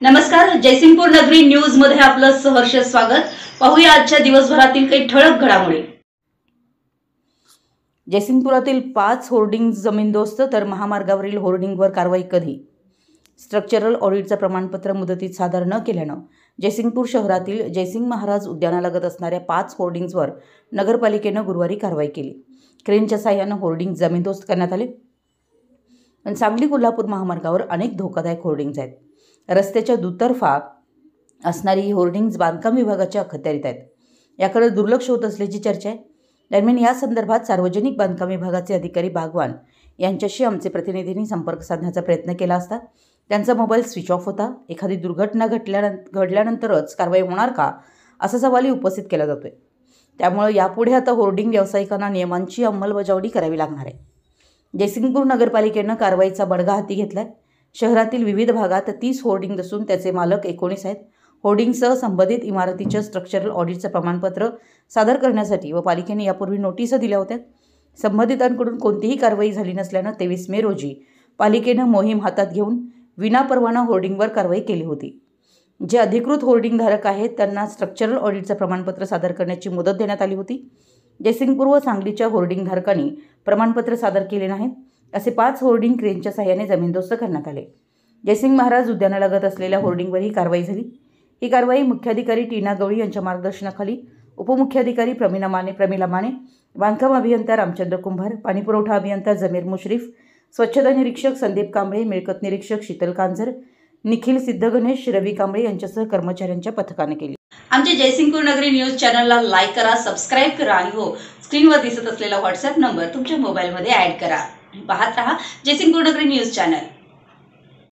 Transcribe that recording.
नमस्कार, जयसिंगपूर नगरी न्यूज मध्ये आपलं सहर्ष स्वागत। पाहूया आजच्या दिवसभरातील काही ठळक घडामोडी। जयसिंगपुरातील 5 होर्डिंग जमीनदोस्त तर महामार्गावरील होर्डिंगवर कारवाई कधी? स्ट्रक्चरल ऑडिटचं प्रमाणपत्र मुदतीत सादर न केल्यानं जयसिंगपूर शहरातील जयसिंग महाराज उद्यानालगत असणाऱ्या 5 होर्डिंग्सवर नगरपालिकेनं गुरुवारी कारवाई केली। क्रेनच्या साहाय्यानं होर्डिंग जमीनदोस्त करण्यात आले। पण सांगली कोल्हापूर महामार्गावर अनेक धोकादायक होर्डिंग्स आहेत। रस्त्याच्या दुतर्फा असणारी ही होर्डिंग्स बांधकाम विभागाच्या अखत्यारीत आहेत। याकडे दुर्लक्ष होत असल्याची चर्चा आहे। दरम्यान या संदर्भात सार्वजनिक बांधकाम विभागाचे अधिकारी भागवान यांच्याशी आमचे प्रतिनिधींनी संपर्क साधण्याचा प्रयत्न केला असता त्यांचा मोबाईल स्विच ऑफ होता। एखादी दुर्घटना घडल्यानंतरच कारवाई होणार का असा सवालही उपस्थित केला जातोय। त्यामुळे यापुढे आता होर्डिंग व्यावसायिकांना नियमांची अंमलबजावणी करावी लागणार आहे। जयसिंगपूर नगरपालिकेनं कारवाईचा बडगा हाती घेतलाय। शहरातील विविध भागात 30 होर्डिंग असून त्याचे मालक 19 आहेत। होर्डिंगसह संबंधित इमारतीच्या स्ट्रक्चरल ऑडिटचं प्रमाणपत्र सादर करण्यासाठी व पालिकेने यापूर्वी नोटीस दिल्या होत्या। संबंधितांकडून कोणतीही कारवाई झाली नसल्यानं 23 मे रोजी पालिकेनं मोहीम हातात घेऊन विनापरवाना होर्डिंगवर कारवाई केली होती। जे अधिकृत होर्डिंग धारक आहेत त्यांना स्ट्रक्चरल ऑडिटचं प्रमाणपत्र सादर करण्याची मुदत देण्यात आली होती। जयसिंगपूर व सांगलीच्या होर्डिंग धारकांनी प्रमाणपत्र सादर केले नाहीत। असे 5 होर्डिंग क्रेनच्या साहाय्याने जमीनदोस्त करण्यात आले। जयसिंग महाराज उद्यानालगत असलेल्या होर्डिंगवर ही कारवाई झाली। ही कारवाई मुख्याधिकारी टीना गवळी यांच्या मार्गदर्शनाखाली उपमुख्याधिकारी प्रमिला माने, बांधकाम अभियंता रामचंद्र कुंभार, पाणीपुरवठा अभियंता जमीर मुश्रीफ, स्वच्छता निरीक्षक संदीप कांबळे, मिळकत निरीक्षक शीतल कांजर, निखिल सिद्धगणेश, रवी कांबळे यांच्यासह कर्मचाऱ्यांच्या पथकाने केली। आमच्या जयसिंगपूर नगरी न्यूज चॅनलला लाईक करा, सबस्क्राइब करा आणि हो, स्क्रीनवर दिसत असलेला व्हॉट्सअप नंबर तुमच्या मोबाईलमध्ये ऍड करा। पाहत रहा जयसिंगपूर नगरी न्यूज चॅनल।